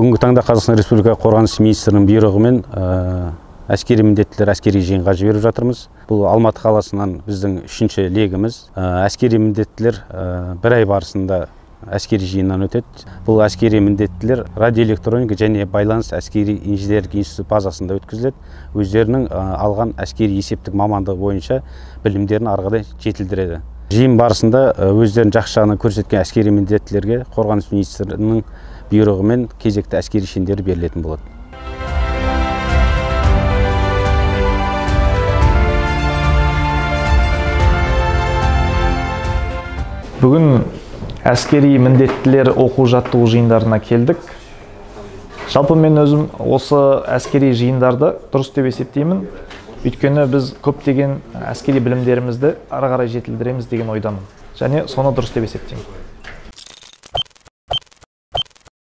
Бүгінгі таңда Қазақстан Республика Қорғаныс министрінің бұйрығымен әскери міндеттілер әскери жиынға жіберіп жатырмыз. Бұл Алматы қаласынан біздің 3-ші легіміз. Әскери міндеттілер бір ай барысында әскери жиыннан өтеді. Бұл әскери міндеттілер радиоэлектроника және байланыс әскери инженерлік институт базасында өткізіледі. Өздерінің алған әскери есептік мамандығы бойынша білімдерін ары қарай жетілдіреді. Жиын барысында өздерін жақсы жағынан көрсеткен әскери міндеттілерге Қорғаныс министрінің бұйрығымен кезекті әскери шендері берілетін болады. Бүгін әскери міндеттілер оқу жаттығу жиындарына келдік. Жалпы мен өзім осы әскери жиындарды дұрыс деп есептеймін. Өйткені біз көптеген әскери білімдерімізді ары қарай жетілдіреміз деген ойдамын. Және соны дұрыс деп есептеймін.